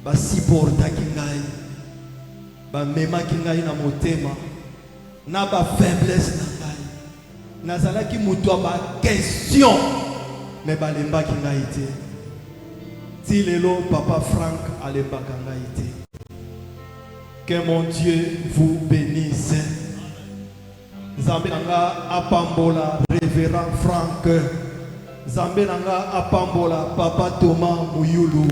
ba supporta kingai ba mema kingai na motema na ba faiblesse na ngai nazala ki mutu ba question mais ba lemba kingai te ti lelo papa Frank alemba kingai te. Que mon Dieu vous bénisse. Zambe nanga apambola révérend Frank. Zambe nanga apambola papa Thomas Muyulu.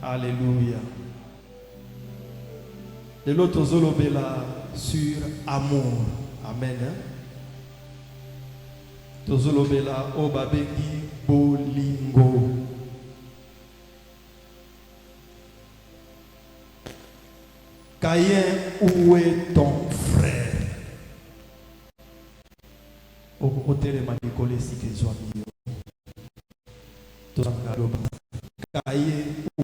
Alléluia. De l'autre zolobela sur amour. Amen. Tozolobela obabengi bolingo. Caïn, où est ton frère? Au côté de ma école, si que soit Caïn,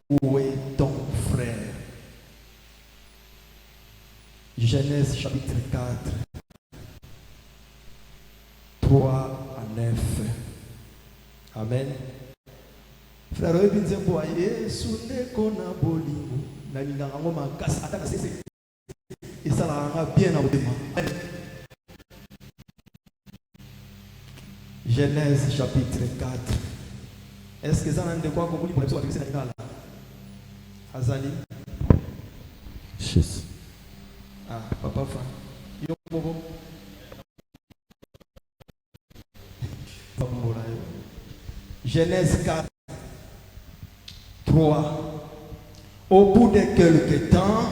où est ton frère? Genèse chapitre 4, 3 à 9. Amen. Frère, vous voyez, Sunde Kona Bolingo. Et ça l'a bien à Genèse chapitre 4. Est-ce que ça n'a de quoi qu'on vous dit pour le Sénégal? Azali? Yes. Ah, papa Frank. Genèse 4, 3. Au bout de quelques temps,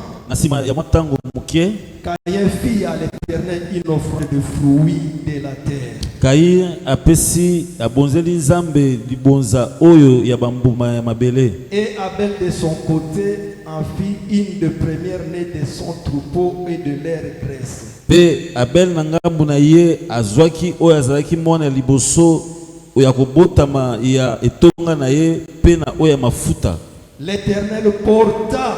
Caïn fit à l'Éternel une offrande de fruits de la terre. Caïn apesi abonzeli nzambe libonza oyo ya bambuma ya mabele. Et Abel de son côté en fit une de première-née de son troupeau et de leur graisse. Pe Abel na ngambu na ye azwaki oyo azalaki mwana liboso oyo akobotama ya etonga na ye pe na oyo ya mafuta. L'Éternel porta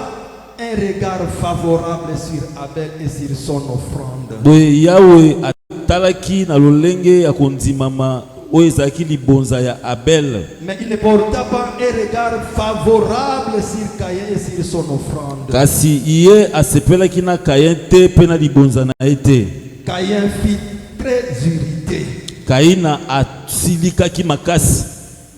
un regard favorable sur Abel et sur son offrande. Boye Yahweh atalaki na lolenge ya kondimama oyo ezalaki libonza ya Abel. Mais il ne porta pas un regard favorable sur Caïn et sur son offrande. Kasi iye asepelaki na Caïn te pe na libonza na ye te. Caïn fit très irrité. Caïn asilikaki makasi.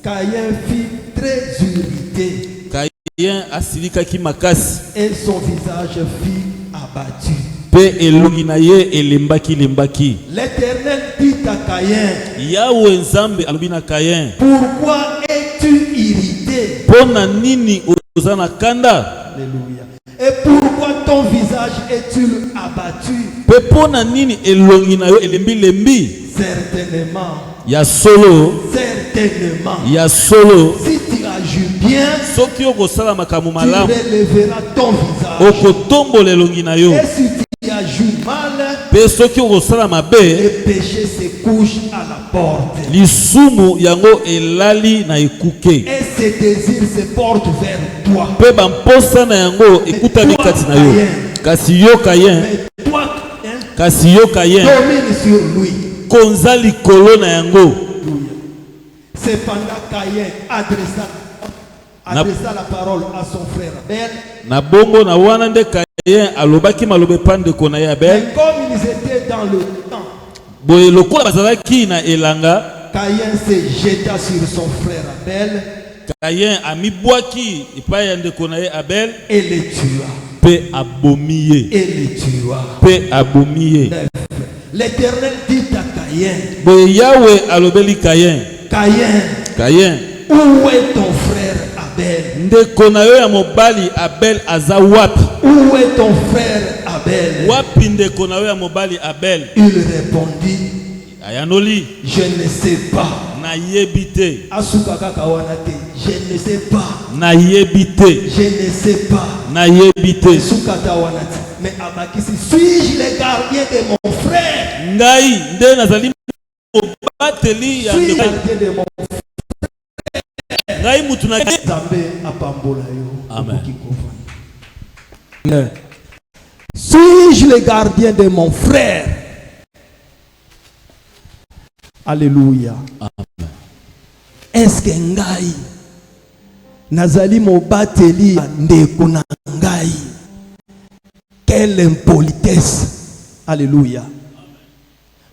Caïn fit très irrité. Caïn asilikaki makasi. Et son visage fut abattu. Pe elongi na ye elembaki lembaki. L'Éternel dit à Caïn, Yahweh nzambe alobi na Caïn, pourquoi es-tu irrité? pona nini oza na kanda? Alléluia. Et pourquoi ton visage est-il abattu? Pe pona nini elongi na yo elembi lembi? Certainement. Ya solo. Certainement. Ya solo. Si tu agis bien, soki okosala makambo malamu, tu relèveras ton visage. okotombola elongi na yo. Et si tu agis mal, pe soki okosala mabe, le péché se couche à la porte. lisumu yango elali na ekuke. Et ses désirs se portent vers toi. Pe bamposa na yango ekutami kati na yo. Kasi yo Caïn, kasi yo Caïn, domine sur lui. konza likolo na yango. Cependant Caïn adressa la parole à son frère Abel. Na bongo na wana nde Caïn alobaki malobe pande kona ya Abel. Mais comme ils étaient dans le temps, boye lokola bazalaki na elanga, Caïn se jeta sur son frère Abel. Caïn amibwaki epai ya ndeko na ye Abel et le tua. Pe abomi ye. Et le tua. Pe abomi ye. L'Éternel dit à Caïn, boye Yahweh alobeli Caïn, Caïn, où est ton frère Abel? ndeko na yo ya mobali Abel aza wapi? Où est ton frère Abel? Wapi ndeko na yo ya mobali Abel? Il répondit, ayanoli, je ne sais pas. na yebite. Je ne sais pas. Na yebite. Je ne sais pas. Na yebite. Mais Abakisi, suis-je le gardien de mon frère? Ngai nde nazali bateli ya suis-je le gardien de mon frère? Ngai mutu na Amen. Suis-je le gardien de mon frère? Alléluia. Amen. Est-ce que ngai nazali mobateli ndeko na ngai. Quelle impolitesse. Alléluia.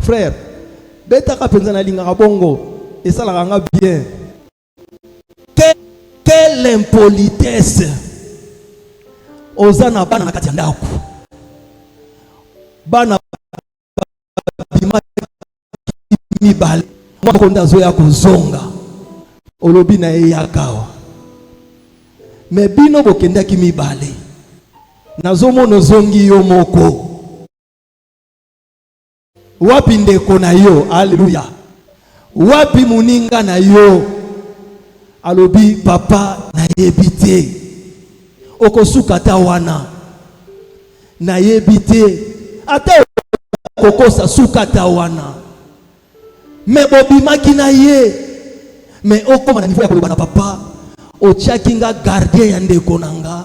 Frère, betaka penza na linga bongo et ça la ranga bien. Quelle impolitesse. Ozana bana na kati ya ndako. Bana bima mibale. Mwako ndazo ya kuzonga. Olobi na eyakawa. Me bino bokendaki mibale. Nazomo nozongi yo moko. Wapi ndeko na yo. Alléluia. Wapi muninga na yo. Alobi papa na yebite. Okosuka ta wana. Na yebite. Ata kokosa suka ta wana. Me bobimaki na ye. Me okoma na niveau ya koloba na papa. Otiaki nga gardien ya ndeko na nga.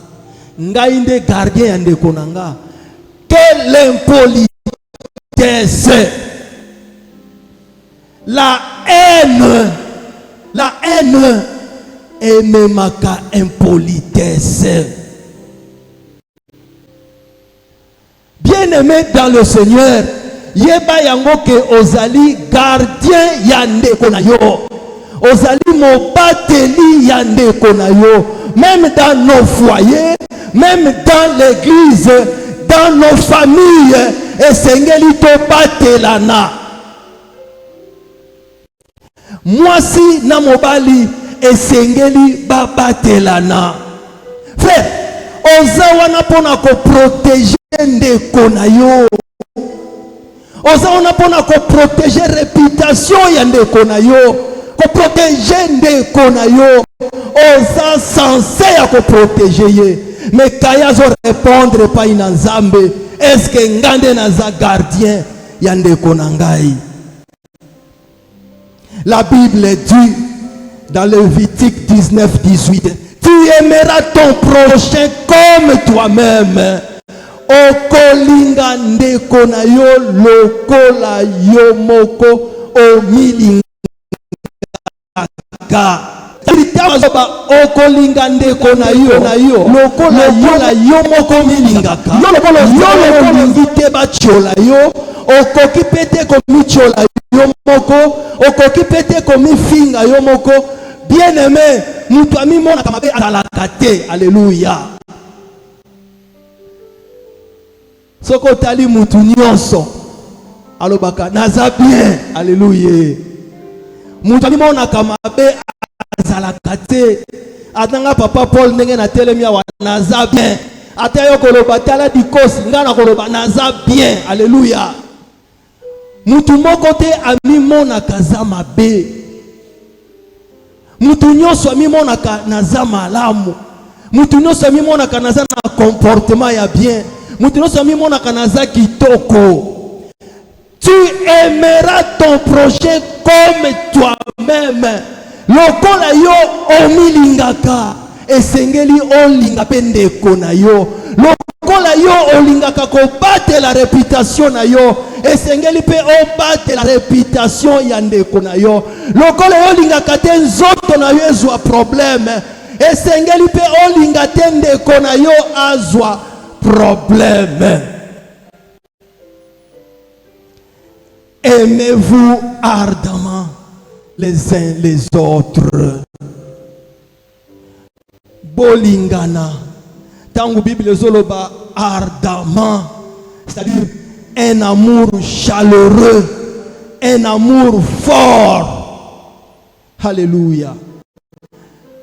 Ngai nde gardien ya ndeko na nga. Quelle impolitesse. La haine est même ma impolitesse. Bien-aimé dans le Seigneur, yeba yango ke ozali gardien ya ndeko na yo. Ozali mobateli ya ndeko na yo. Même dans nos foyers, même dans l'église, dans nos familles, esengeli to batelana. Mwasi na mobali esengeli babatelana. Frère, oza wana pona ko protéger ndeko na yo. Oza wana pona ko protéger réputation ya ndeko na yo. Ko protéger ndeko na yo. Oza censé ya ko protéger ye. Mais kaya zo répondre pa ina nzambe. Est-ce que ngande naza gardien ya ndeko na ngai? La Bible dit dans Lévitique 19-18, tu aimeras ton prochain comme toi-même. Okolinga ndeko na yo lokola yo moko omilingaka. Okolinga ndeko na yo lokola yo moko milingaka. Yo molingite ba chola yo. Okoki pete komi chola yo moko. Okoki pete komi finga yo moko. Bien-aimé, mutu ami mona kamabe atalaka te. Alléluia. Soko tali mutu nyonso alobaka naza bien. Alléluia. Mutu ami mona kamabe azalaka te. Atanga papa Paul ndenge na telemi wa naza bien. Ata yo koloba tala dikosi ngana koloba naza bien. Alléluia. Mutu moko te ami mona kaza mabe. Mutu nyonso ami mona ka naza malamu. Mutu nyonso ami mona ka naza na comportement ya bien. Mutu nyonso ami mona ka naza kitoko. Tu aimeras ton prochain comme toi-même. Lokola yo omilingaka esengeli olinga pe ndeko na yo. Lokola yo olingaka ko battre la réputation na yo esengeli pe obate la réputation ya ndeko na yo. Lokola yo olingaka te nzoto na yo ezwa problème esengeli pe olinga te ndeko na yo azwa problème. Aimez-vous ardemment les uns les autres. Bolingana. Tangu Bible zoloba ardemment, c'est-à-dire un amour chaleureux, un amour fort. Alléluia.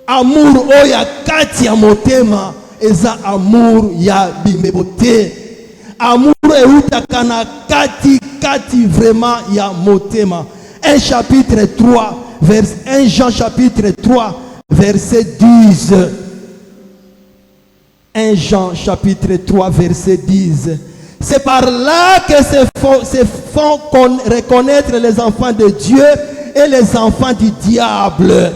Amour oya kati ya motema eza amour ya bimebote. Amour eutaka na kati vraiment ya motema. 1 Jean chapitre 3 verset 10. 1 Jean chapitre 3 verset 10. C'est par là que se font reconnaître les enfants de Dieu et les enfants du diable.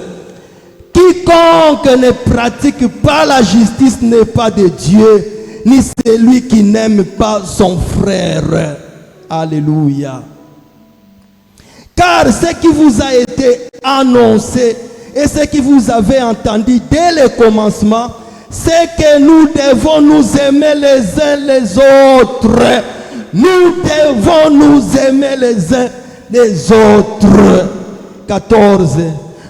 Quiconque ne pratique pas la justice n'est pas de Dieu, ni celui qui n'aime pas son frère. Alléluia. Car ce qui vous a été annoncé Et ce que vous avez entendu dès le commencement, c'est que nous devons nous aimer les uns les autres. Nous devons nous aimer les uns les autres. 14.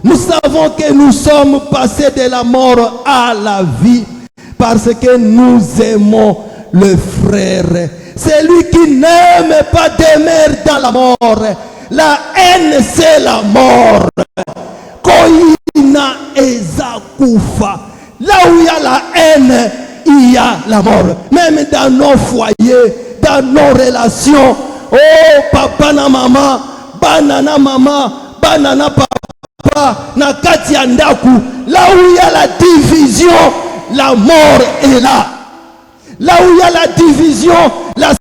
Nous savons que nous sommes passés de la mort à la vie parce que nous aimons le frère. Celui qui n'aime pas demeure dans la mort. La haine, c'est la mort. Koina ezakufa. Là où il y a la haine, il y a la mort. Même dans nos foyers, dans nos relations. Oh, papa na maman, banana maman, banana papa, na kati ya ndaku. Là où il y a la division, la mort est là. Là où il y a la division, la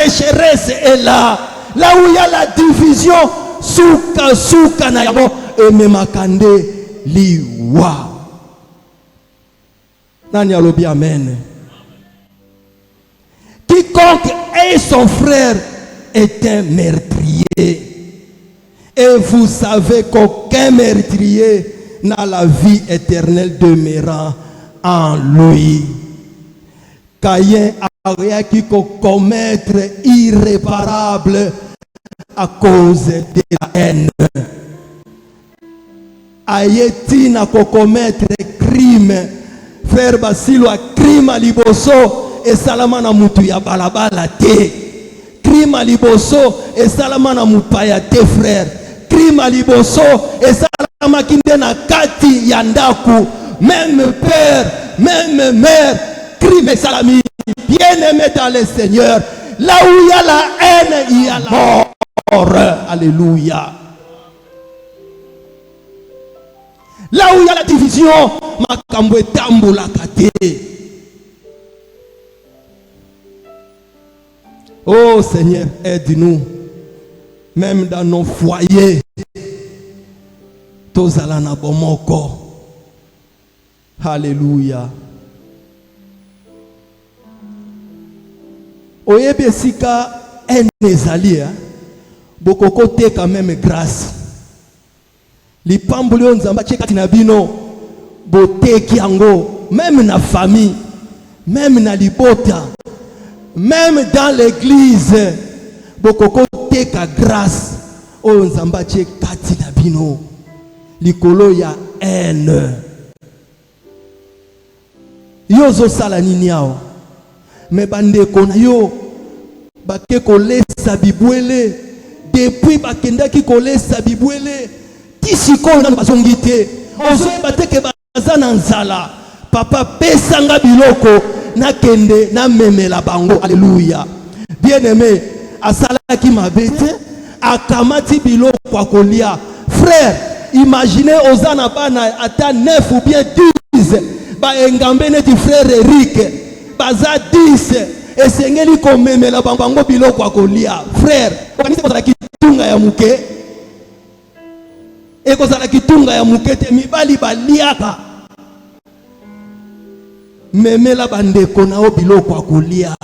sécheresse est là. Là où il y a la division, souka na yabo et memakande liwa. Nani alobi amen. Quiconque est son frère est un meurtrier. Et vous savez qu'aucun meurtrier n'a la vie éternelle demeurant en lui. Caïn a qui commettre irréparable à cause de la haine. Ayeti na commettre crime. Frère Basilo a crime à liboso et salamana mutu ya balabala te. Crime à liboso et salamana mupaya te frère. Crime à liboso et salama kinde na kati yandaku. Même père, même mère. Crime et salami. Bien-aimé dans le Seigneur. Là où il y a la haine, il y a la mort. Alléluia. Là où il y a la division, makambo etambola kate. Oh Seigneur, aide-nous. Même dans nos foyers. Tozala na bomoko. Alléluia. Oyebe sika en ezali bokoko te quand même grâce. Li pambulio nzamba cheka tinabino boteki yango même na famille, même na libota, même dans l'église bokoko te ka grâce o nzamba cheka tinabino likolo ya haine. Yozo sala nini yao? Mais bandeko na yo bake kolesa bibwele depuis bakenda ki kolesa bibwele tisiko na bazongite ozo bateke bazana nzala papa pesanga biloko na kende na memela bango. Alléluia. Bien-aimé, asala ki mabete akamati biloko akolia. Frère, imaginez ozana bana ata 9 ou bien 10 ba engambe neti frère Eric baza 10 esengeli komemela bango biloko akolia. Frère, okanisi kozala kitunga ya muke ekozala kitunga ya muke te mibali baliaka memela bandeko na o biloko akolia.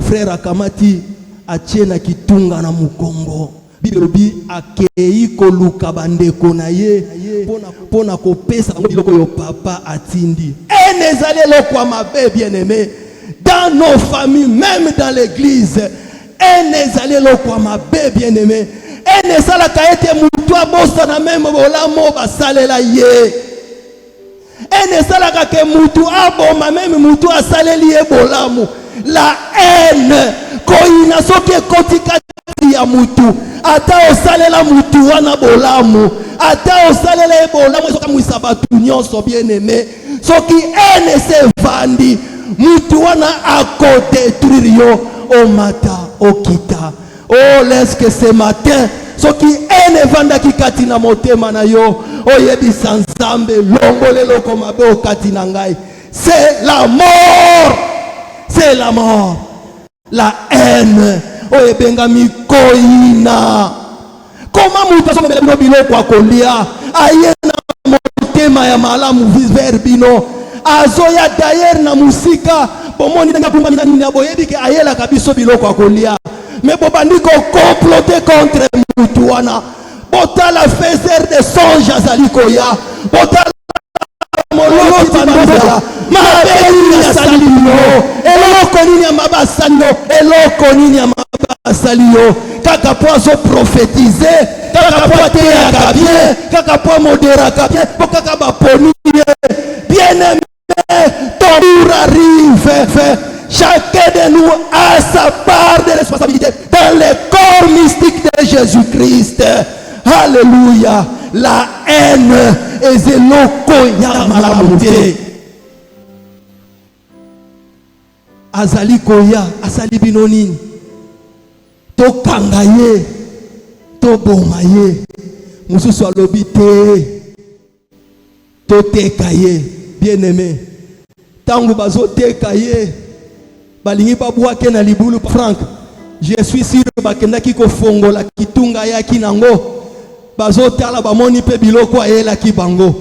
Frère akamati achie na kitunga na mukongo. Bibi akei koluka bandeko na ye pona kopesa biloko yo papa atindi. Enezali lokwa mabe bien-aimé dans nos familles, même dans l'église. Enezali lokwa mabe bien-aimé. Enezala kaete mutu abosa na même bolamo basalela ye. Enezala kake mutu aboma même mutu asaleli ye bolamu. La haine koina soke kotika ya mutu ata osalela mutu wana bolamu ata osalela e bolamu soka muisabatu nyonso bien-aimé soki ene se vandi mutu wana akodetruire yo o mata okita. Oh, laisse que ce matin soki ene vanda kikati na motema na yo oyebi sanzambe longolelo komabe okati na ngai. C'est la mort. C'est la mort. La haine. Oye benga mikoina. Comment mutu asomela bino biloko akolia aye na motema ya malamu vers bino azoya d'ailleurs na musika bomoni ndanga kumba nini aboyebi ke ayela kabiso biloko akolia. Mais bobandi ko comploter contre mutu wana botala faiseur de songe azali koya, botala moloti bandola mabeli ya salino, eloko nini ya mabasano, eloko nini ya mabasalio, kaka po azo prophétiser, kaka po ateyaka bien, kaka po moderaka bien, po kaka baponi bien aimé, ton tour arrive. Chacun de nous a sa part de responsabilité dans le corps mystique de Jésus-Christ. Alléluia. La haine est zéloko ya malamuté. Azali koya, azali binonini. To kangaye, to bomaye. Mususu alobi te, to tekaye, bien aimé. Tangu bazo tekaye. Balingi babwake na libulu Frank. Je suis sûr bakenda kiko fongo la kitunga ya kinango. Bazo tala bamoni pe biloko ayela ki bango.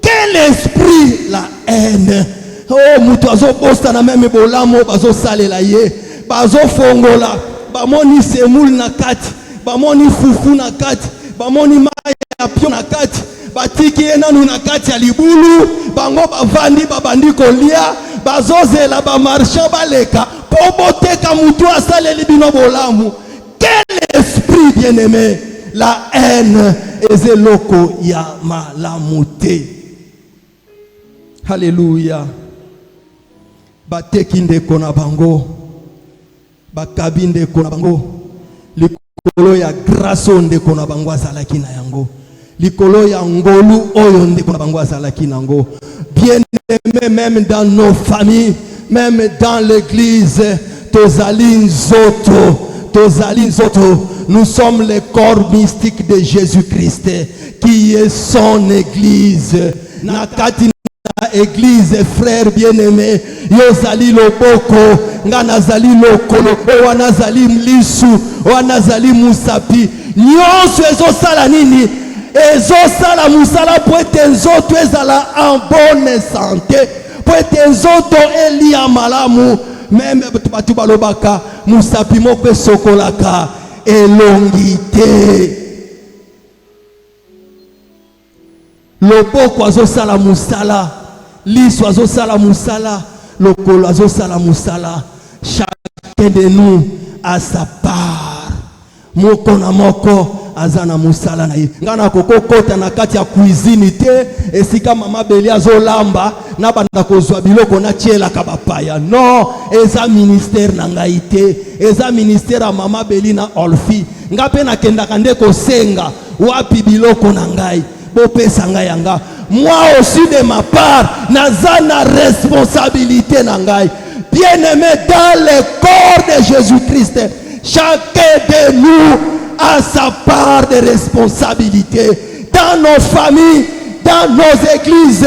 Quel esprit la haine. Oh mutu azo posta na meme bolamo bazo salela ye. Bazo fongola. Bamoni semul na kati. Bamoni fufu na kati. Bamoni maya pio na kati. Batiki enanu na kati ya libulu. Bango bavandi babandi kolia. Bazozela ba marchand baleka poboteka mutu asale libino bolamu. Quel esprit bien-aimé, la haine ezeloko ya malamuté. Alléluia. Bateki ndeko na bango, bakabi ndeko na bango, likolo ya grâce ndeko na bango azalaki na yango, likolo ya ngolu oyo ndeko na bango azalaki nango. Bien-aimés, même dans nos familles, même dans l'église, Tozali Nzoto, nous sommes le corps mystique de Jésus-Christ, qui est son église. Nakati na église, frère bien-aimé, Yozali Loboko, Nganazali Lokolo, Wanazali Mlisu, Wanazali Musapi, Nyonso ezo sala nini? Ezo sala musala po ete nzoto ezala en bonne santé, po ete nzoto elia malamu. Même batu balobaka musapi moko sokolaka elongi te. Loboko azo sala musala, liso azo sala musala, lokolo azo sala musala. Chacun de nous a sa part. Moko na moko azana musala na ye. Ngana kokokota na kati ya cuisine te, esika mama beli azolamba na banda kozwa biloko na tiela kabapaya. Non, eza ministère na ngai te, eza ministère a mama beli na Olfi. Ngape na kenda kande kosenga wapi biloko na ngai, bopesa ngai yanga. Moi aussi de ma part, nazana responsabilité na ngai. Bien-aimé dans le corps de Jésus-Christ, chacun de nous a sa part de responsabilité. Dans nos familles, dans nos églises,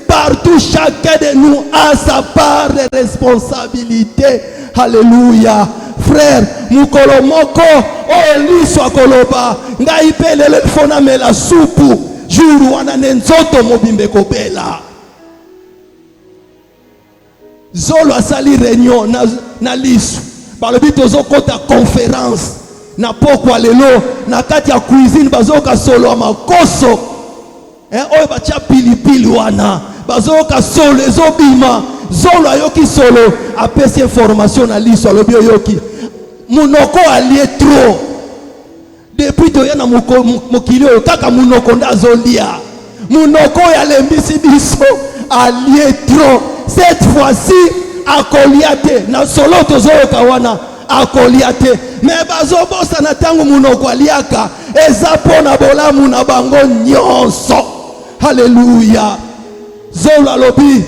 partout, chacun de nous a sa part de responsabilité. Alléluia. Frère, mukolomoko, oli swakoloba, ngai pelele fona mela supu, juru wana nenzoto mobimbe kobela. Zolo asali réunion na lisu. Balobi tozo kota conférence. Na pokwa lelo na kati ya cuisine bazoka solo makoso oyo bacha pilipili wana bazoka solo ezobima zolo ayoki solo apesi information na liso alobi oyoki munoko alie trop depuis toya na mokili oyo kaka munoko ndazolia munoko ya lembisi biso alie trop. Cette fois-ci akolia te na solo tozoyoka wana akolia te. Mais bazobosa na tangu munoko aliaka eza pona bolamu na bango nyonso. Alléluia. Zolo alobi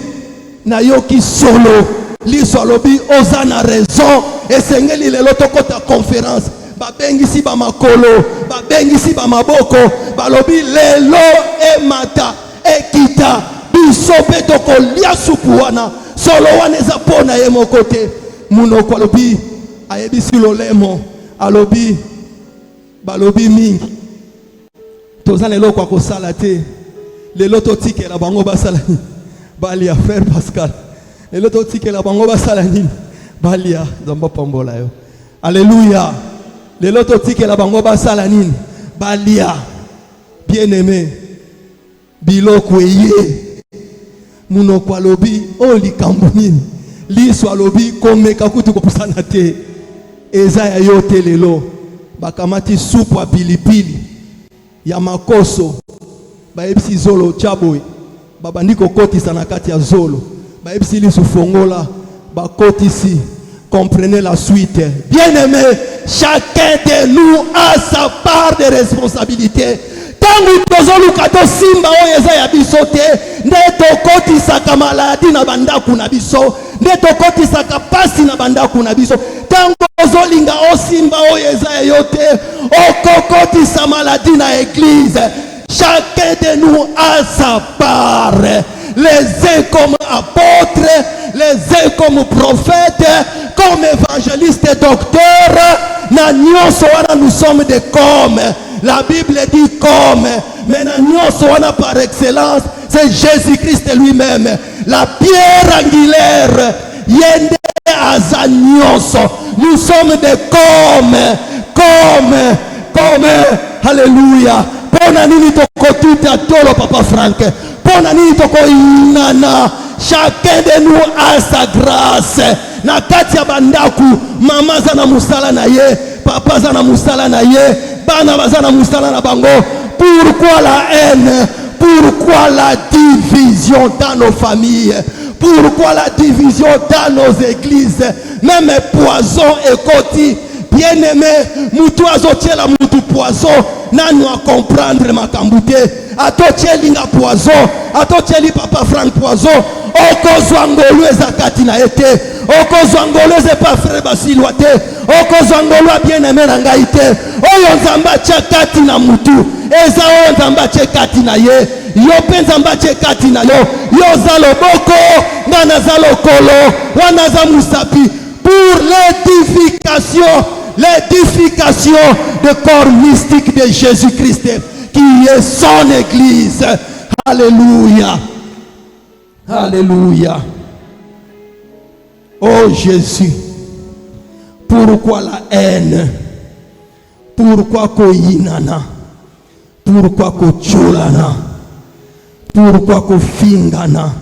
na yoki solo liso alobi ozana raison esengeli lelo tokota conférence babengisi ba makolo babengisi ba maboko balobi lelo emata ekita biso pe tokolia supu wana solo wana eza pona ye mokote munoko alobi ayebisi lolemo alobi balobi mingi toza lelo kwa kosala te lelo totikela bango basala balia frère Pascal lelo totikela bango basala nini balia zamba pambola yo. Alléluia. Lelo totikela bango basala nini balia Bien-aimé, biloko eye munoko alobi o likambo nini liso alobi komeka kutu kopusana te eza ya yo te lelo bakamati supu ya pilipili ya makoso bayebisi zolo chaboy babandi kokotisa na kati ya zolo bayebisi liso fongola bakotisi. Comprenez la suite. Bien-aimé, chacun de nous a sa part de responsabilité. Tangu tozoluka to simba oyo eza ya biso te nde tokotisaka maladi na bandaku na biso nde tokotisaka pasi na bandaku na biso. Tangu ozolinga o simba oyo eza ya yo te okokotisa maladi na église. Chacun de nous a sa part. Les uns comme apôtres, les uns comme prophètes, comme évangélistes et docteurs. Nous sommes des comme. La Bible dit comme. Mais nous par excellence, c'est Jésus-Christ lui-même. La pierre angulaire. Yende azanyoso. Nous sommes des comme. Alléluia. Pona nini tokotuta tolo Papa Frank. Pona nini toko inana. Chacun de nous a sa grâce. Na kati ya bandaku mama zana musala na ye, papa zana musala na ye, bana bazana musala na bango. Pourquoi la haine? Pourquoi la division dans nos familles? Pourquoi la division dans nos églises? Même poison et koti. Bien-aimé, mutu azotiela mutu poison, nanu a comprendre makambute. Atochelinga poison, atocheli Papa Frank poison. Okozwangolu ezakati na ete, okozwangolu eze pa frère Basilwa te, okozwangolu bien-aimé na ngai te. Oyo nzamba chakati na mutu, eza oyo nzamba chakati na ye. Yo penza nzamba chakati na yo, yo zalo boko, ngana zalo kolo, wana za musapi pour l'édification du corps mystique de Jésus-Christ qui est son église. Alléluia. Alléluia. Oh Jésus, pourquoi la haine? Pourquoi koyinana? Pourquoi kocholana? Pourquoi kofingana?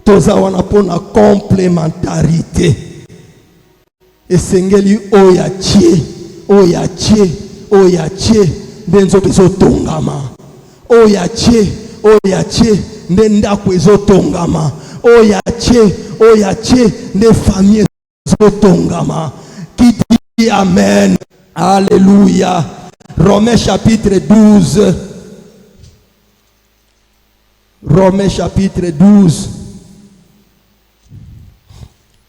Toza wana pona complémentarité. Esengeli oyache, benzo bezo tongama. Oyache, ndako ezotongama. Oyache, ne famille ezotongama. Qui dit amen? Alléluia. Romains chapitre 12. Romains chapitre 12.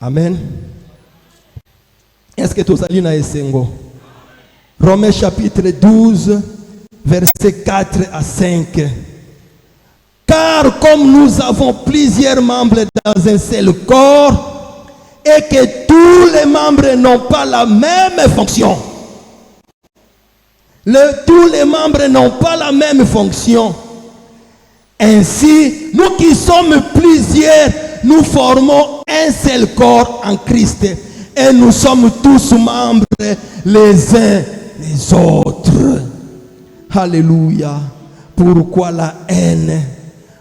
Amen. Est-ce que tu as lu na esengo? Romains chapitre 12, versets 4 à 5. Car comme nous avons plusieurs membres dans un seul corps, et que tous les membres n'ont pas la même fonction. Tous les membres n'ont pas la même fonction. Ainsi, nous qui sommes plusieurs, nous formons un seul corps en Christ. Et nous sommes tous membres les uns les autres. Alléluia. Pourquoi la haine?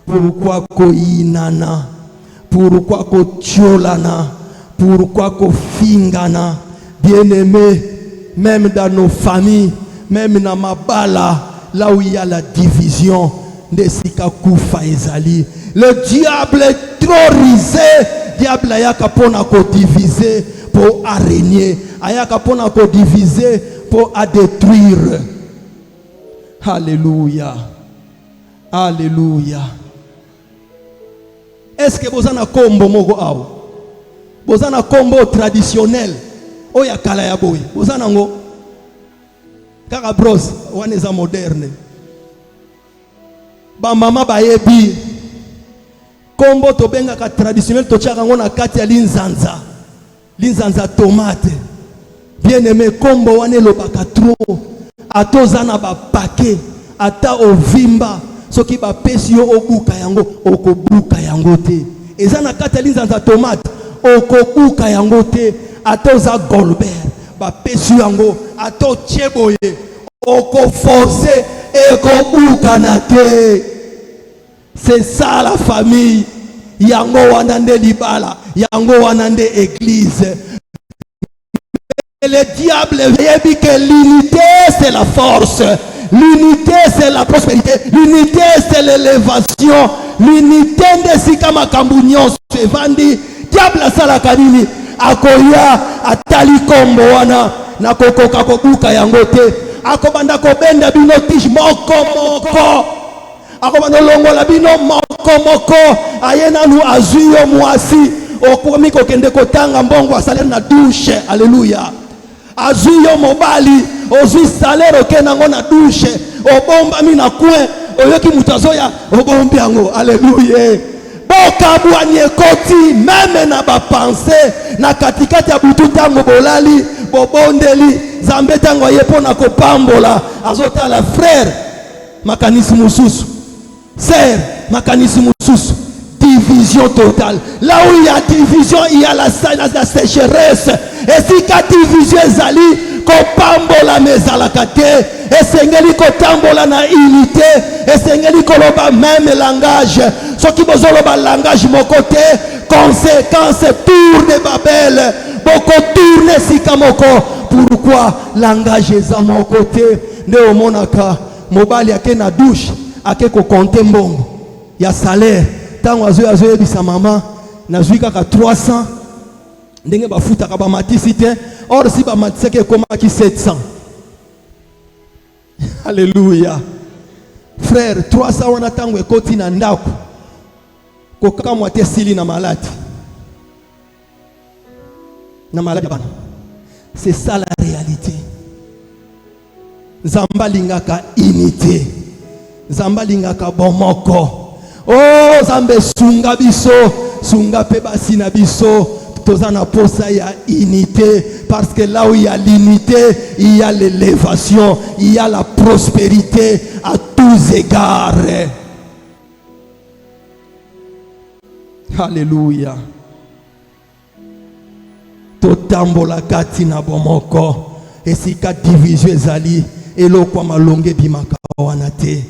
Pourquoi koinana? Pourquoi kocholana? Pourquoi kofingana? Bien-aimés, même dans nos familles, même dans ma bala, là où il y a la division, le diable est trop risé. Diable a kapona ko diviser pour arraigner, a kapona ko diviser pour détruire. Alléluia. Alléluia. Est-ce que vous avez un combo moko awo? Vous avez un combo traditionnel? Oya kala ya boy. Vous avez un ngo? Kaka bros, waneza moderne. Ba mama ba yebi. Kombo to benga ka traditionnel to tchaka ngona kati ya linzanza. Linzanza tomate. Bien-aimé, kombo wane lobaka trop. Atoza na ba paquet, ata ovimba, soki ba pesi yo obuka yango, okobuka yango te. Eza na kati ya linzanza tomate, okobuka yango te. Atoza Golbert, ba pesi yango, ato cheboye, oko forcer ekobuka na te. C'est ça la famille. Yango wanande libala, yango wanande église. Et le diable veut dire que l'unité c'est la force, l'unité c'est la prospérité, l'unité c'est l'élévation, l'unité de sikama kambunyon se vandi. Diable sala kanini akoya atali kombo wana na kokoka kobuka yango te. Akobanda kobenda bino tish moko akobanda longola bino moko ayena nu azuyo mwasi okomi kokende kotanga mbongo asale na douche. Alléluia. Azuyo mobali ozui salaire okenango na douche obomba mina kwe oyoki mutazoya obombi yango. Alléluia. Bokabwani ekoti meme na bapense na katikati ya butu tango bolali bobondeli Zambe tango yepona kopambola azotala frère makanisi mususu sœur makanisi mususu. Division totale. Là où il y a division, il y a la sécheresse. Et si la division est allée, kopambola mezalakate, et sengeli kotambola na unité, et sengeli koloba même langage. Ce qui bozoloba langage mon côté, conséquence tour de Babel, beaucoup tourne sikamoko. Pourquoi langage est à mon côté? Ne monaka mobali ake na douche, ake ko compter mbongo. Il y a salaire. Tant azo ebisa mama nazwi kaka 300 ndenge bafuta ka ba matisite or si ba matiseke koma ki 700. Alléluia. Frère 300 wana tango ekoti na ndako kokaka mwate sili na malade bana. C'est ça la réalité. Zamba lingaka unité, Zamba lingaka bomoko. Oh, Zambe sunga biso, sunga pebasi na biso, tozana posa ya unité, parce que là où il y a l'unité, il y a l'élévation, il y a la prospérité à tous égards. Alléluia. Totambola kati na bomoko, esika division ezali, elokwa malonge bimaka wanate.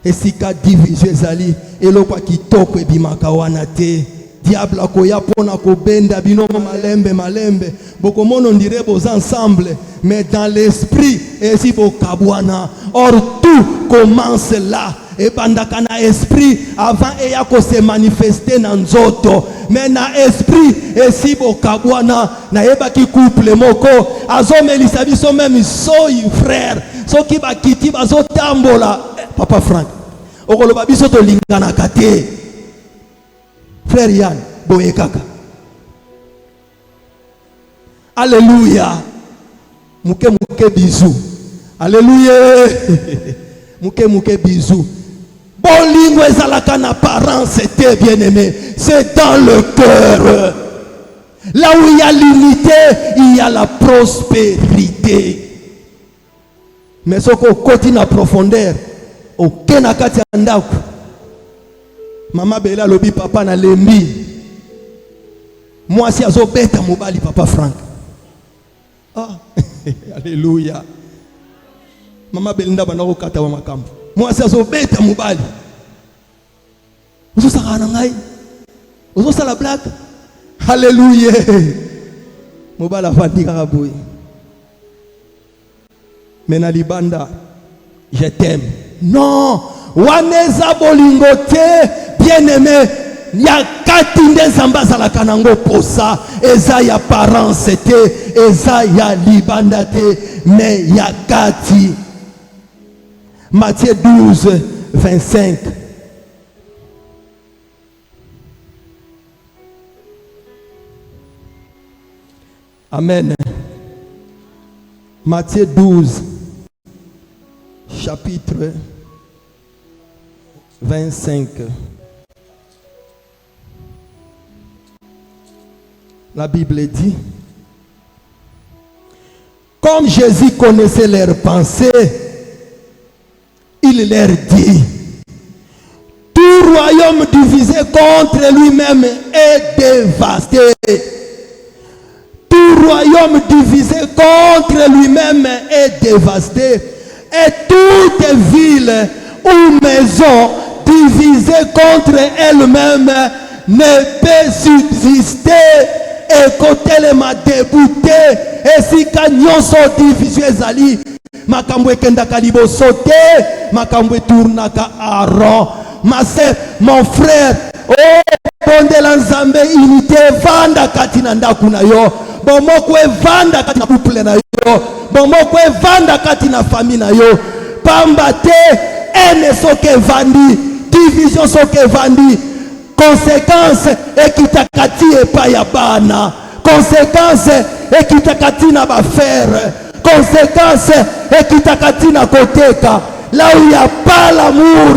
Esika division ezali elokwa kitoko ebimaka wana te. Diable akoya pona kobenda bino malembe bokomono ndire boza ensemble mais dans l'esprit esi bokabwana. Or tout commence là et bandaka na esprit avant eya ko se manifester na nzoto, mais na esprit esi bokabwana na yeba ki couple moko azomelisa biso même soyi frère soki bakiti bazotambola. Papa Frank okoloba biso to lingana kate. Frère Yann boye kaka. Alléluia. Muke bisou. Alléluia. Muke bisou. Bolingo ezalaka na parents, c'était bien aimé. C'est dans le cœur. Là où il y a l'unité, il y a la prospérité. Mais ce qu'on continue à profondeur, aucun akati andako. Maman Bella lobi papa na lembi. Moi si azo beta mobali papa Frank. Ah, alléluia. Maman Belinda banako kata wa makambo. Moi si azo beta mobali. Ozo saka na ngai. Ozo sala blague. Alléluia. Mobala fandi kaka boy. Mena libanda, je t'aime. Non, waneza bolingote, bien-aimé, ya katinde zambazala kanango posa, eza ya parents te, eza ya libanda te, mais ya kati. Matthieu 12, 25. Amen. Matthieu 12, chapitre 25. La Bible dit, comme Jésus connaissait leurs pensées, il leur dit, tout royaume divisé contre lui-même est dévasté. Tout royaume divisé contre lui-même est dévasté. Et toute ville ou maison divisée contre elle-même ne peut subsister. Et côté les m'a débuté. Et si nyonso division ezali, makambo ekendaka liboso te, makambo tournaka Aaron. Mon frère, oh, pondela nzambe unité vanda kati na ndaku na yo. Bomoko evanda kati na couple na yo. Bomoko evanda kati na famille na yo. Pamba te ene soke vandi, division soke vandi. Conséquence ekitakati epa ya bana. Conséquence ekitakati na bafere. Conséquence ekitakati na koteka. Là où il n'y a pas l'amour,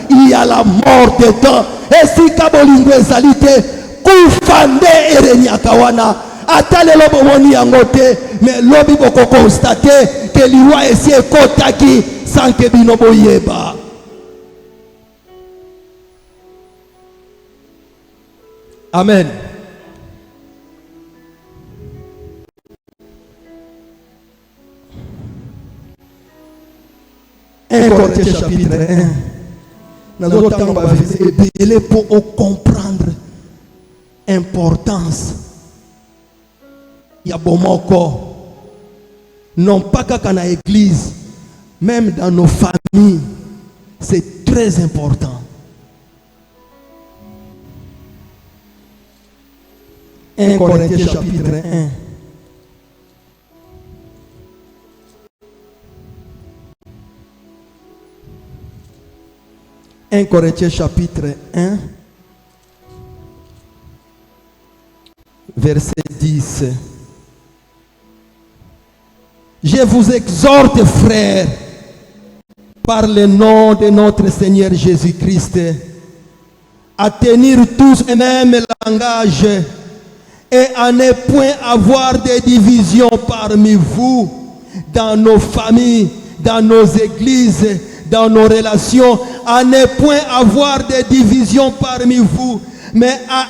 il y a la mort dedans. Et si kabolingo ezalite, kufande erenyaka wana. Atale lobo moni yangote, mais lobi boko constate que liwa esi ekotaki sans que bino boyeba. Amen. Un Corinthiens chapitre 1. Nous allons pour comprendre l'importance. Il y a bomoko. Non pas qu'à dans l'église, même dans nos familles, c'est très important. 1 Corinthiens chapitre 1. « 1 Corinthiens chapitre 1, verset 10. Je vous exhorte, frères, par le nom de notre Seigneur Jésus-Christ, à tenir tous le même langage et à ne point avoir de divisions parmi vous, dans nos familles, dans nos églises, dans nos relations, à ne point avoir de divisions parmi vous, mais à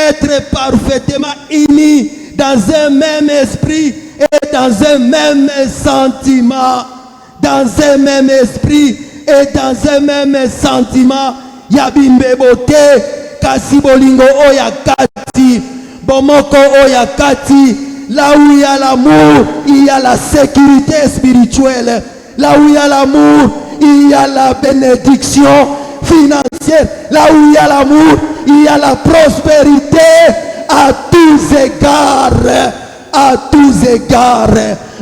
être parfaitement unis dans un même esprit et dans un même sentiment. Dans un même esprit et dans un même sentiment. Yabimbe bote, kasi bolingo oyakati, bomoko oyakati. Là où il y a l'amour, il y a la sécurité spirituelle. Là où il y a l'amour, il y a la bénédiction financière. Là où il y a l'amour, il y a la prospérité à tous égards. À tous égards.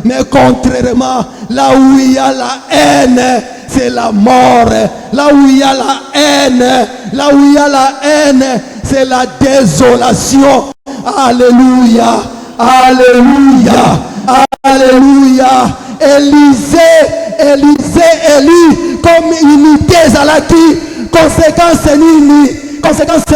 Mais contrairement, là où il y a la haine, c'est la mort. Là où il y a la haine, là où il y a la haine, c'est la désolation. Alléluia. Alléluia. Alléluia. Élie, comme unité zalaki, conséquence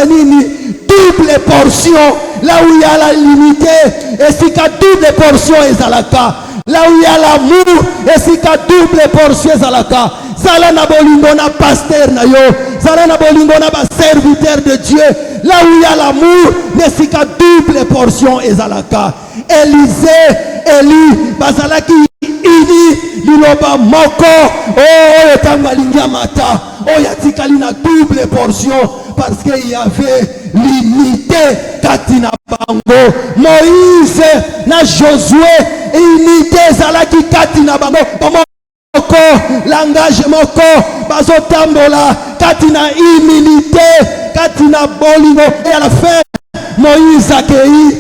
nini, double portion, là où il y a la limité, et si qu'à double portion ezalaka, là où il y a l'amour, et si qu'à double portion ezalaka, zala na bolingo na pasteur na yo, zala na bolingo na ba serviteur de Dieu, là où il y a l'amour, et si qu'à double portion ezalaka. Élie, bazalaki ini liloba moko, oh etanga lingamata, oh yatikali na double portion, parce qu'il y avait l'unité katina bango. Moïse na Josué, unité zalaki katina bango, moko langage moko, bazotambola katina humilité, katina bolingo. Et à la fin Moïse accueillit,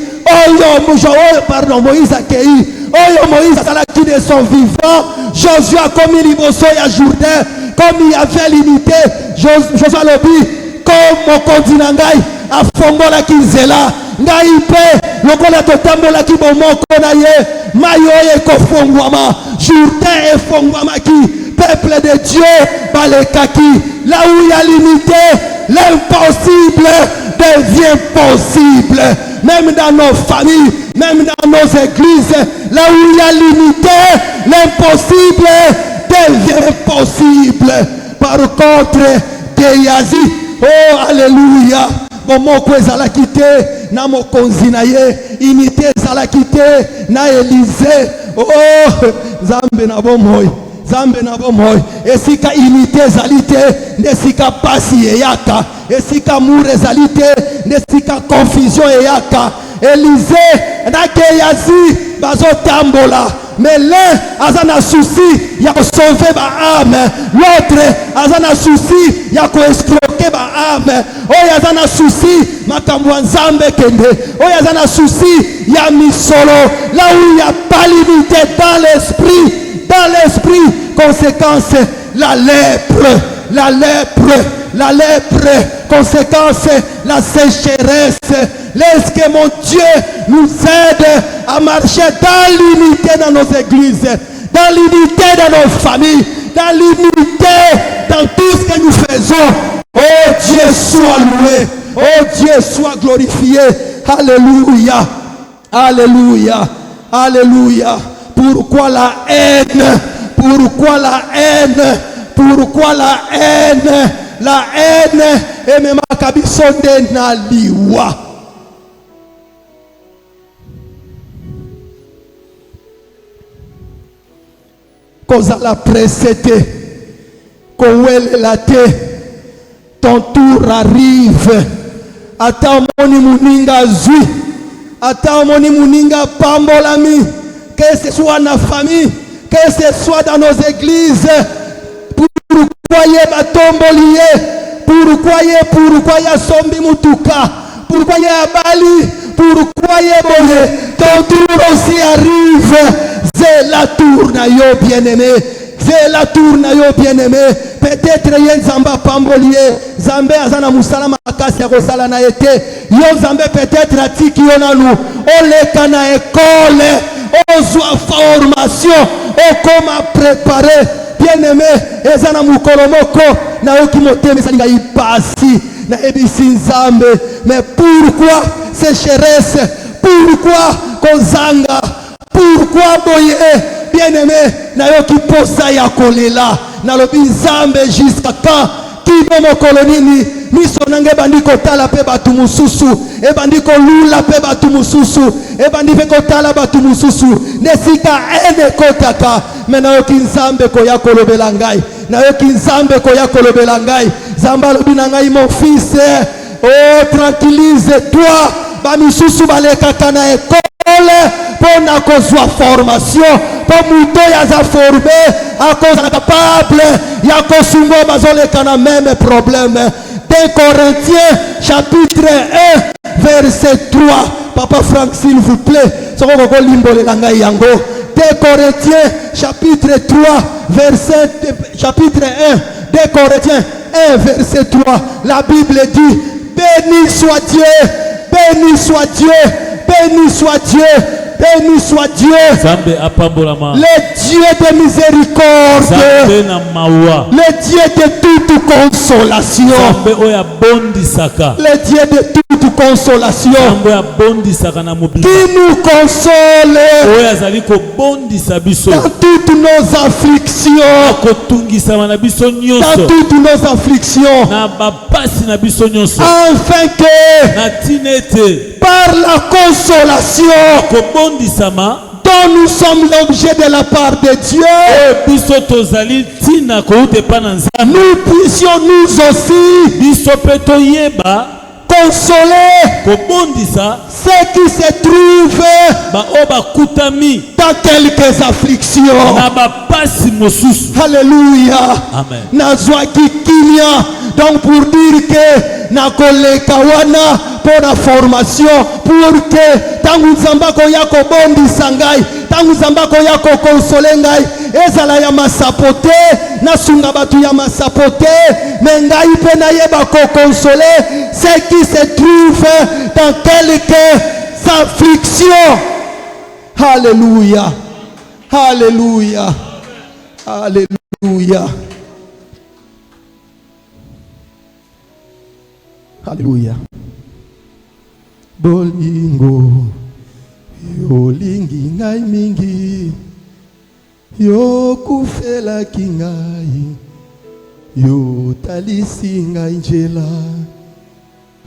Moïse accueillit. Oh Moïse salaki de son vivant. Josué a commis liboso ya Jourdain, comme il y avait l'unité. Josué lobi comme mon continent ngai afongola kinzela ngai pe lokola totambola ki bomoko na ye mayo ye kofongwama Jourdain efongwamaki peuple de Dieu balekaki. Là où il y a l'unité, l'impossible devient possible. Même dans nos familles, même dans nos églises, là où il y a l'unité, l'impossible devient possible. Par contre, Géasi, oh alléluia, bomoko ezalaki te na mokonzi na ye, unité ezalaki te na Élysée. Oh Nzambe na bomoi, Nzambe na bomoi, esika unité ezali te nesika pasi eyaka, esika amour ezali te nesika confusion eyaka. Élysée na keyazi bazotambola, mais l'un a un souci ya ko sauver ba âme, l'autre a un souci ya ko escroquer ba âme. Oyo a un souci makambo Nzambe kende, oyo a un souci ya misolo, là où il n'y a pas limité dans l'esprit, conséquence la lèpre, la lèpre, conséquence la sécheresse. Laisse que mon Dieu nous aide à marcher dans l'unité dans nos églises, dans l'unité dans nos familles, dans l'unité dans tout ce que nous faisons. Oh Dieu soit loué, oh Dieu soit glorifié. Alléluia, alléluia, alléluia. Pourquoi la haine? Pourquoi la haine? Pourquoi la haine? La haine est même à kabisonde na liwa. Kozala presete, kowele la te, ton tour arrive. Ata moni muninga zui, ata moni muninga pambolami, que ce soit dans la famille, que ce soit dans nos églises. Pourquoi y a tombolié? Pourquoi y a sombi mutuka? Pourquoi y a bali? Pourquoi y a bolé? Ton tour aussi arrive. C'est la tour na yo bien-aimé. C'est la tour na yo bien-aimé. Peut-être y a Nzamba pambolié. Zambé azana musala makasi ya kosala na ete. Yo Zambé peut-être atiki yo na nous. Oleka na école. Ozwa formation. Okoma préparer. Bien-aimé, ezana mukolomoko na yoki moteme salinga ipasi na ebisi Nzambe. Mais pourquoi sécheresse? Pourquoi kozanga? Pourquoi boye? Bien-aimé, na yoki posa ya kolela na lobi Nzambe jusqu'à quand? Kibo mokolonini miso nange bandiko tala pe batu mususu e bandiko lula pe batu mususu e bandiko kotala batu mususu nesika ene kotaka. Mais na yoki Nzambe koya kolobela ngai, na yoki Nzambe koya kolobela ngai. Zamba lobi na ngai mon fils, oh tranquillise-toi, ba misusu balekaka na école pour na kozwa formation, pour muto ya za formé à cause na capable ya kosungo bazoleka na même problème. 2 Corinthiens chapitre 1 verset 3. Papa Franck s'il vous plaît, soko ko limbole la ngai yango. 2 Corinthiens chapitre 3 verset chapitre 1. 2 Corinthiens 1 verset 3. La Bible dit: béni soit Dieu, béni soit Dieu, béni soit Dieu, béni soit Dieu, le Dieu de miséricorde, le Dieu de toute consolation, le Dieu de toute consolation, qui nous console dans toutes nos afflictions, dans toutes nos afflictions, afin que par la consolation dont nous sommes l'objet de la part de Dieu, nous puissions nous aussi consoler ceux qui se trouvent dans quelques afflictions. Alléluia. Amen. Nazwaki kimia, donc pour dire que nakoleka wana pour la formation, pour que tangu Nzamba koya ko bondi sangai, tangu Nzamba koya ko console ngai, ezala ya masapote na sunga batu ya masapote, mais ngai pe na yeba ko consoler ceux qui se trouvent dans quelques afflictions. Alléluia. Alléluia. Alléluia. Alléluia. Bolingo yolingi ngai mingi yokufela kingai yo talisi ngai njela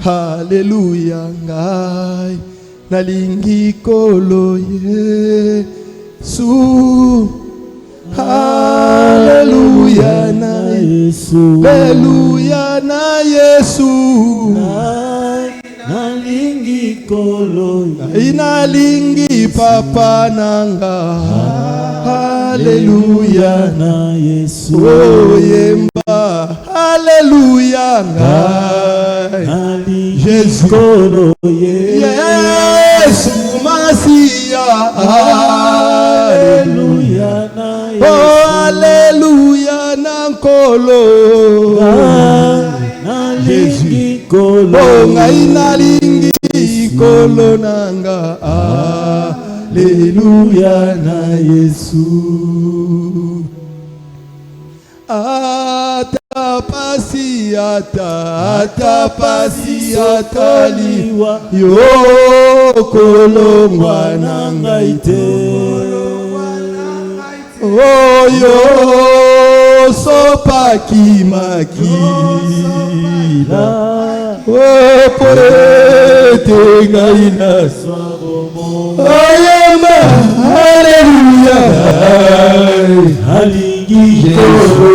Hallelujah ngai nalingi kolo Yesu. Hallelujah na Yesu. Hallelujah na Yesu. Nalingi kolo inalingi papa nanga. Hallelujah na Yesu. Oh yemba. Hallelujah ngai Jésus kolo Yesu Masia. Hallelujah na Yesu. Oh hallelujah na kolo nalingi kolo. Oh ngai nalingi kolo nanga. Hallelujah na Yesu. Atapasi liwa yo kolongwa na ngai te. Oh yo sopaki makila. Oh poete ngai na swabomo. Oh yema hallelujah. Halingi kolo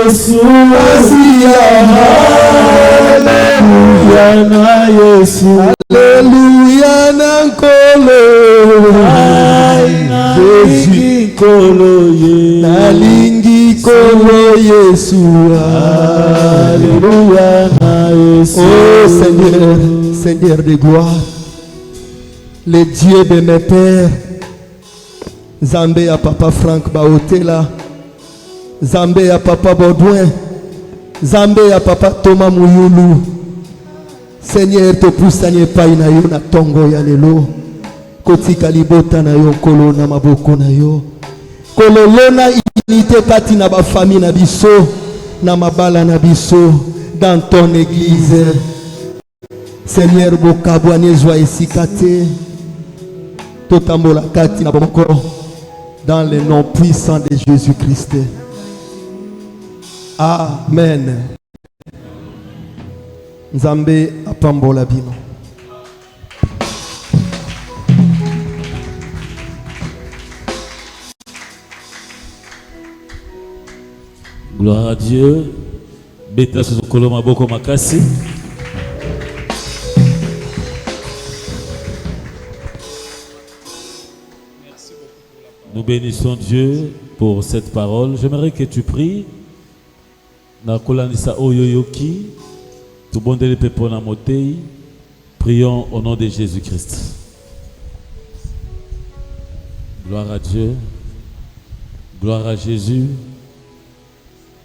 Yesu Masia. Hallelujah na Yesu. Hallelujah na kolo Jésus kolo Yesu. nalingi kolo Yesu. Hallelujah na Yesu. Oh Seigneur, Seigneur de gloire, le Dieu de mes pères, Zambé à Papa Frank Baotela, Zambé à Papa Baudouin, Zambé à Papa Thomas Mouyulu. Seigneur, te poussanye pa na yo na tongo ya lelo. Kotika libota na yo kolo na maboko na yo. Kolo lona unité kati na ba famille na biso, na mabala na biso dans ton église. Seigneur, bokabwane zwa esikate. Totambola kati na bomoko dans le nom puissant de Jésus-Christ. Amen. Nzambe apambola bino. Gloire à Dieu. Beta sokolo maboko makasi. Nous bénissons Dieu pour cette parole. J'aimerais que tu pries. Nakolanisa oyoyoki. Tout bon de l'épée motei. Prions au nom de Jésus-Christ. Gloire à Dieu. Gloire à Jésus.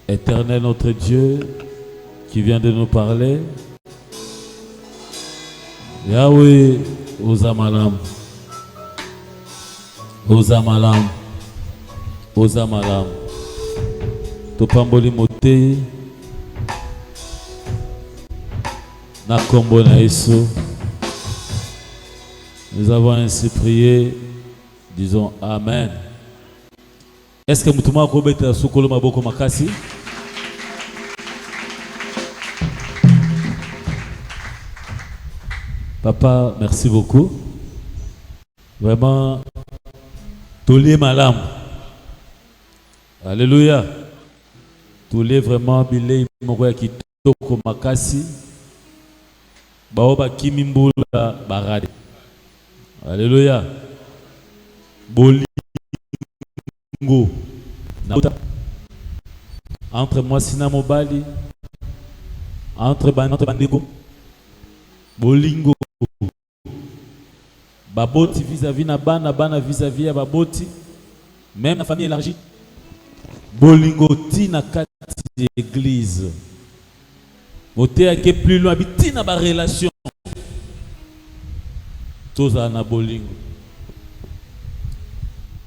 Éternel notre Dieu qui vient de nous parler. Yahweh Ozamalam. Ozamalam. Ozamalam. Topamboli mote. Na kombo na Yesu. Nous avons ainsi prié. Disons Amen. Est-ce que Moutouma Kobeta Sukolo Maboko Makasi? Papa, merci beaucoup. Vraiment, Tolé Malam. Alléluia. Tolé vraiment Bilé Mokoya Kitoko Makasi. Baoba Kimimbula Barade. Alléluia. Bolingo. Entre moi Sina Mobali. Entre Bandego. Bolingo. Baboti vis-à-vis na bana vis-à-vis ya baboti. Même la famille élargie. Bolingo ti na kati église. Moté à qui plus loin biti na ba relation. Toza na bolingo.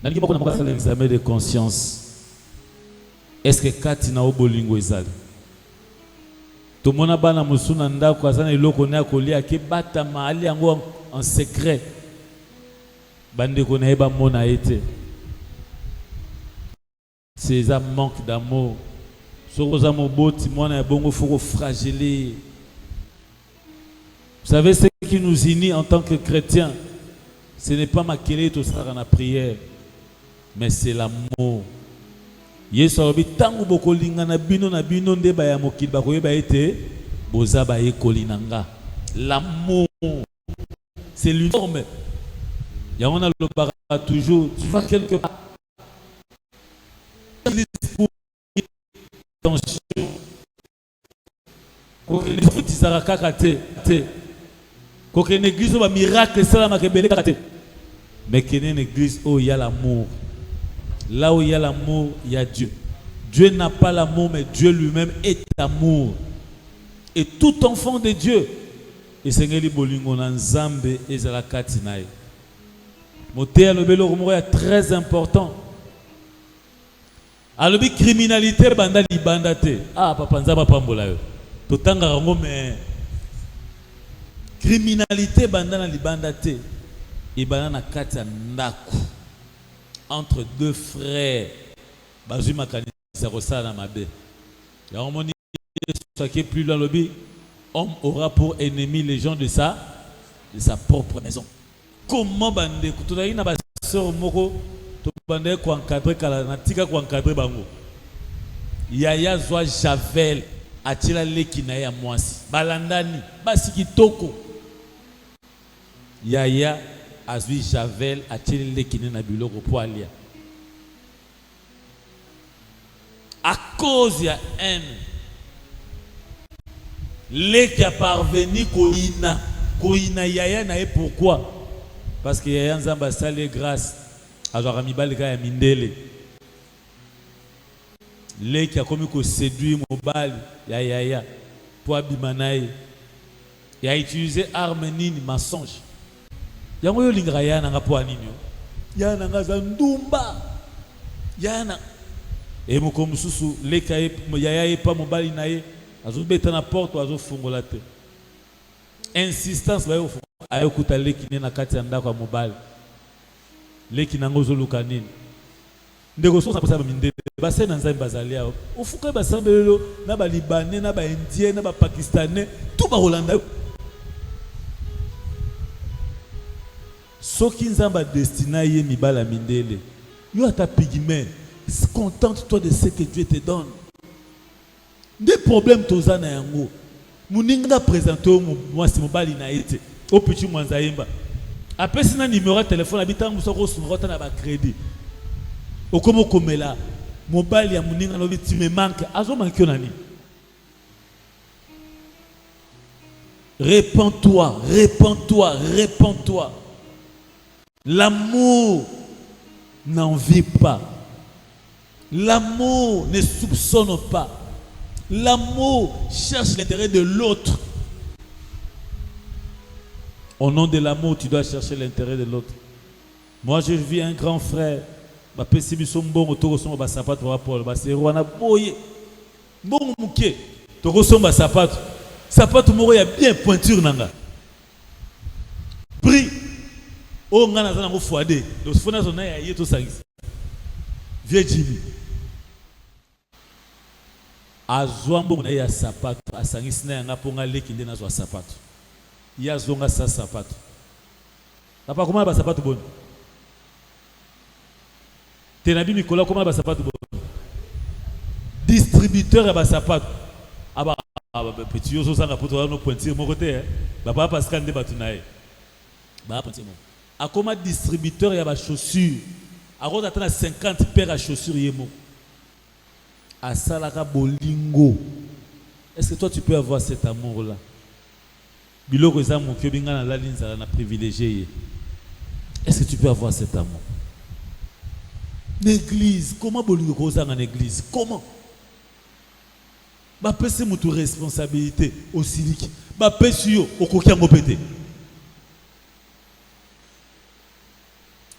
Naliki bako na mokasa l'examen de conscience. Est-ce que kati na bolingo ezali? Tout le monde a bana musuna ndako azana iloko na kolia ke bata mahali yango en secret. Bande ko na eba mona été. C'est un manque d'amour. Soko za moboti mwana ya bongo foko fragile. Vous savez, ce qui nous unit en tant que chrétiens, ce n'est pas ma quelle tout ça dans la prière, mais c'est l'amour. Yesu alobi tangu bokolinga na bino nde ba ya mokili ba koyeba ete boza ba ekolinanga. L'amour, c'est l'uniforme. Il y a on a le bara toujours, tu vas quelque part. Attention. Ko les tisaraka kate. Ko une église ba miracle ça la kebele kate. Mais qu'il y a une église où il y a l'amour. Là où il y a l'amour, il y a Dieu. Dieu n'a pas l'amour, mais Dieu lui-même est amour. Et tout enfant de Dieu, et Seigneur Bolingo Nzambe et Zalakatinaï. Moté le belo est très important. Alors la criminalité banda libandate. Ah papa nzaba pambola yo. Totanga rango mais criminalité banda na libandate. Et banda na kati ya ndako. Entre deux frères, bazuma kanisa rosala na mabe. Ya omoni qui plus dans le but, homme aura pour ennemi les gens de sa propre maison. Comment bande kutola na ba sœur moko to bande ko encadrer kala na tika ko encadrer bango. Yaya zwa Javel atila leki na ya mwasi. Balandani basi kitoko. Yaya azwi Javel atili leki na biloko po alia. À cause de la haine, les qui a parvenu Koina Yaya na pourquoi? Parce que Yaya Nzamba sale grâce à Joramibal ya Mindele. Les qui a commis que séduire Mobile Yaya pour Abimanaï. Il a utilisé arme nini mensonge. Yango yo lingra Yaya nanga po anini yo. Yaya nanga zandumba. Yaya na et moko mususu leka Yaya pas mobali naye azo beta na porte azo fungola te insistance ba yo ayo kuta leki na kati ya ndako ya mobali leki nango zo luka nini ndeko so sa ba mindele ba se na nzambe bazali awo ufuka ba sambelelo na ba libanais na ba indien na ba pakistanais tout ba holanda soki nzamba destina ye mibala mindele yo ata pigment. Contente-toi de ce que Dieu te donne. Des problèmes toza na yango. Muninga présenter moi si mobali na été. Au petit mwanzaimba. Après si na numéro de téléphone habitant musoko sunrota na ba crédit. Okomo komela mobali ya muninga no biti me manque. Azo manque nani. Répands-toi, répands-toi, répands-toi. L'amour n'en vit pas. L'amour ne soupçonne pas. L'amour cherche l'intérêt de l'autre. Au nom de l'amour, tu dois chercher l'intérêt de l'autre. Moi, je vis un grand frère. Ma pessimisme sont bon autour de ma sapat pour Paul. Ma c'est Rwanda boye. Bon mouké. Toko son ma sapat. Sapat moro ya bien pointure nanga. Pris. Oh ngana zana ko foade. Donc fona zona ya yeto sangisi. Vieux Jimmy. Azwambo na ya sapato asangisi na yanga ponga leki nde nazwa sapato ya zonga sa sapato papa comment ba sapato bon tenabi mikola comment ba sapato bon distributeur ya ba sapato aba petit yoso sanga poto no pointir mon côté papa Pascal nde batunaye ba pointir mon akoma distributeur ya ba chaussures akota tana 50 paires à chaussures yemo à Salaka Bolingo. Est-ce que toi tu peux avoir cet amour-là? Biloko eza mon cœur binga na la linza na privilégié. Est-ce que tu peux avoir cet amour? L'église, comment Bolingo koza en église? Comment? Ba pese mutu responsabilité au siliki. Ba pese yo okoki yango pété.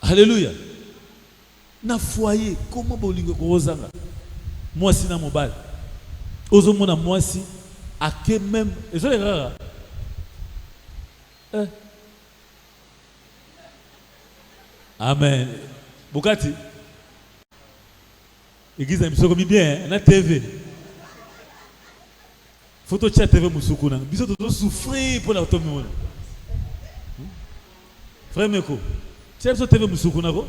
Alléluia. Na foyer, comment Bolingo koza? Moi si na mobile ozo mona moi si ake même ezo le rara amen Bukati église na biso comme bien na TV Photo chat TV musukuna. Biso to souffrir pour la tombe. Frère Meko. Chat TV musukuna ko.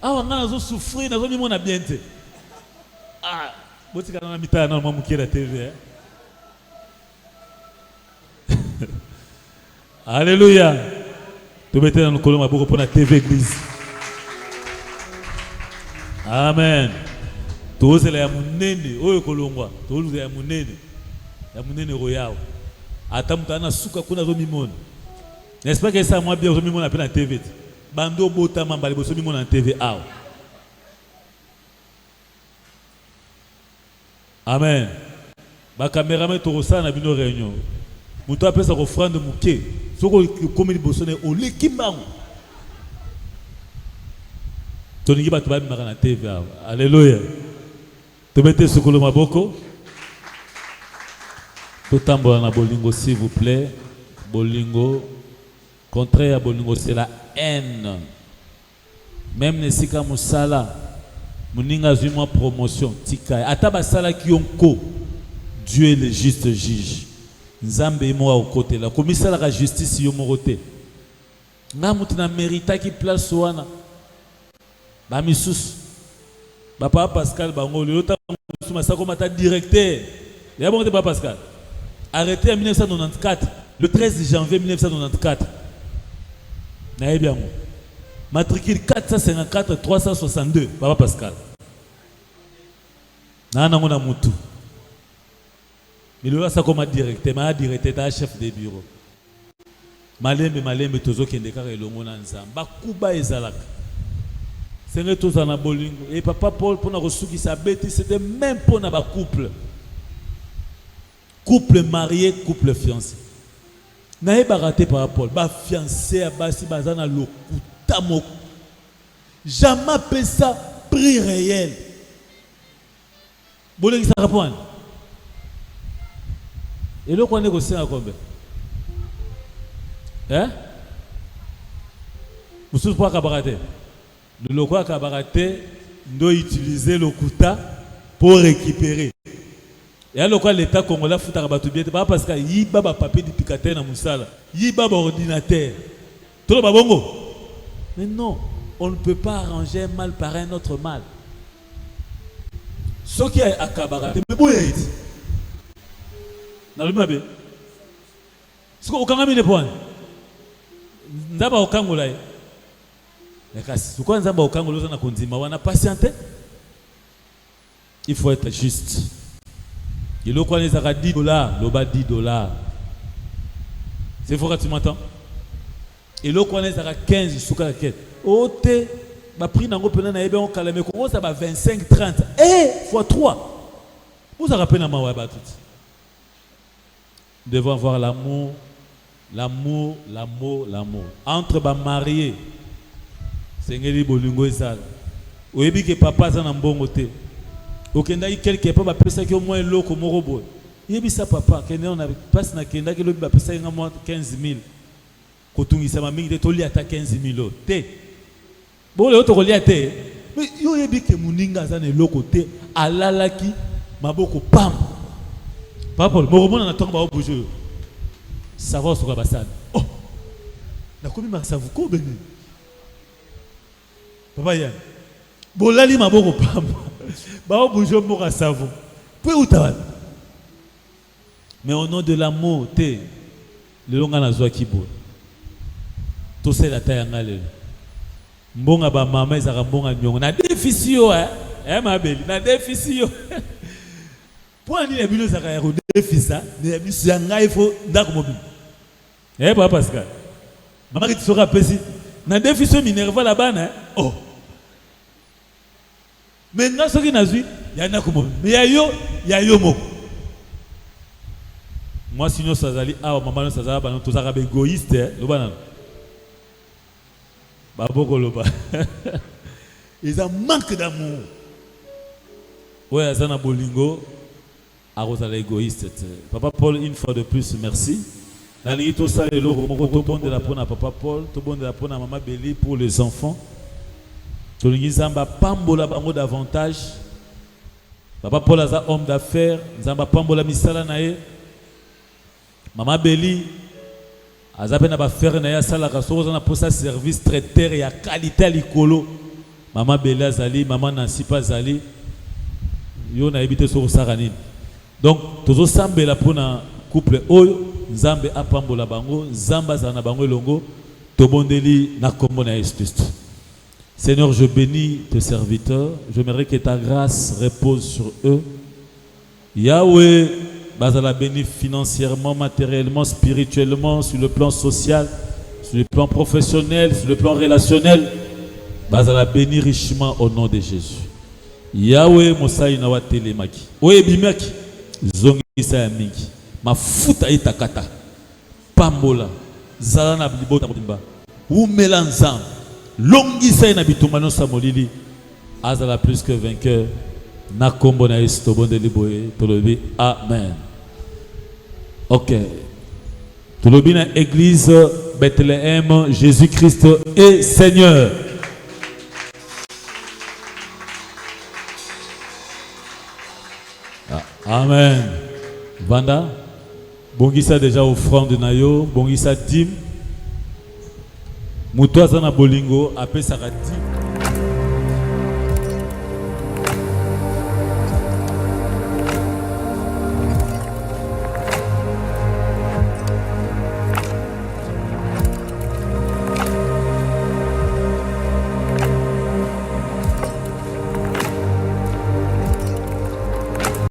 Ah wanga nazo souffrir nazo mi mona bien te. Ah, botika na mitana na mamukira TV. Alléluia. Tu mettez dans le colon ma beaucoup pour la TV église. Amen. Tous les amunene, oyo kolongwa, tous les amunene. Amunene royal. Atamutana suka kuna zo mimona. N'est-ce pas que ça moi bien zo mimona pe na TV. Bando bota mambali bo zo mimona na TV aw. Amen. Ba cameraman to rosa na bino réunion. Muto apesa offrande muke. Soko komeli bosone o lekimbango. Toningi batu ba bimaka na TV aw. Alléluia. Tu mettez ce colon maboko. Tout tambour na bolingo s'il vous plaît. Bolingo. Contraire à bolingo c'est la haine. Même nesika musala. Muninga zuma promotion. Tika. Ataba sala kiyonko. Dieu est le juste juge. Nzambe mo au côté la commissaire la justice yo morote. Nga mutu na mérita ki place wana. Ba misus. Ba Papa Pascal bango le lota suma sako mata directeur. Ya bon Papa Pascal. Arrêté en 1994, le 13 janvier 1994. Na bien mo. Matricule 454 362 Papa Pascal. Na nango na mutu. Il y a ça comme directeur, chef de bureau. Malembe tozo kende kaka elongo na nzamba. Bakuba ezalaka. C'est tous en bolingo. Et Papa Paul pour na resuki sa bête, c'était même pour na ba couple. Couple marié, couple fiancé. Na e baraté par Paul, ba fiancé à basi bazana lokuta moko. Jamais fait ça prix réel. Bolingo ça répond. Et là, on négocie à combien? Hein? Vous savez pas qu'à le loco à Kabaraté doit utiliser le kuta pour récupérer. Et alors quoi l'État congolais fout à Batoubiet, pas parce qu'il y a un papier d'éducateur dans Moussala, il y a un ordinateur. Tout le monde. Mais non, on ne peut pas arranger un mal par un autre mal. Ce qui est à Kabaraté, mais bon, na lumabe siko ukanga mine pwani ndaba ukangola yakasi siko nzamba ukangola za na konzima wana patiente. Il faut être juste. Il faut connaître ça $10 loba $10. C'est fort que tu m'entends. Il faut connaître ça 15 souka quête ote ba prix nango pena na ebe on kalame ko ça ba 25 30 fois 3 vous ça rappelle na mawa ba tout. Nous devons avoir l'amour, l'amour, l'amour, l'amour. Entre les mariés, Seigneur bolingo ezal. Oyebi que papa za na mbongo te. Okenda yi quelque part ba pesa ki au moins loko morobo. Yebi sa papa kende on a passe na kenda ki lobi ba pesa nga moins 15 000. Kotungisa ma mingi te toli ata 15 000 te. Bon le autre kolia te. Mais yo yebi que muninga za na loko te alalaki maboko pam. Papa, moromona na tonga ba obujo. Savoir sur Kabassan. Oh, na komi masavu ko bene. Papa ya. Bolali maboko pamba. Ba obujo moko savu. Pe utawana. Mais au nom de l'amour, te le longa na zwa kibo. To se la tayanga le. Mbonga ba mama ezaka mbonga nyongo na déficit ma belle, na déficit. Pour aller à Bilo Zakaïro, déficit, mais il faut d'accord. Papa Pascal. Maman qui sera pesé. Na déficit minerva là-bas, oh. Maintenant, ce qui n'a vu, il y en a comme. Mais il y a yo moko. Moi, sinon, ça zali, maman, ça zali, nous tous arabes égoïstes, le banan. Baboko loba. Ils ont manque d'amour. Ouais, ça na bolingo. Arrosala égoïste. Papa Paul, une fois de plus, merci. Tout ça, tout bon de la peau à Papa Paul, tout bon de la peau à Maman Béli pour les enfants. Tout le monde pambola bango davantage. Papa Paul aza homme d'affaires, nzamba pambola misala na ye. Maman Béli aza pe na ba faire na ya sala ka so na posa service traiteur ya qualité likolo. Maman Béli azali, maman Nancy pas azali. Yo na ebité so sara nini. Donc tozo sambela pona couple oyo nzambe apambola bango, nzamba za na bango elongo, tobondeli na kombo na Yesu Christ. Seigneur, je bénis tes serviteurs. J'aimerais que ta grâce repose sur eux. Yahweh, bazala béni financièrement, matériellement, spirituellement, sur le plan social, sur le plan professionnel, sur le plan relationnel. Bazala béni richement au nom de Jésus. Yahweh, Mosaï Nawa Telemaki. Oye Bimaki, Zongi Sayamiki. Ma futa itakata. Pambola. Zalana Blibota Bimba. Ou Mélanzam. Longisa na bitumano samolili azala plus que vainqueur na kombo na Yesu tobonde liboye tolobi amen. OK. Tolobi na église Bethléem, Jésus-Christ est Seigneur. Amen. Vanda bongisa déjà offrande na yo, bongisa dîme. Mutu azana bolingo apesaka dîme.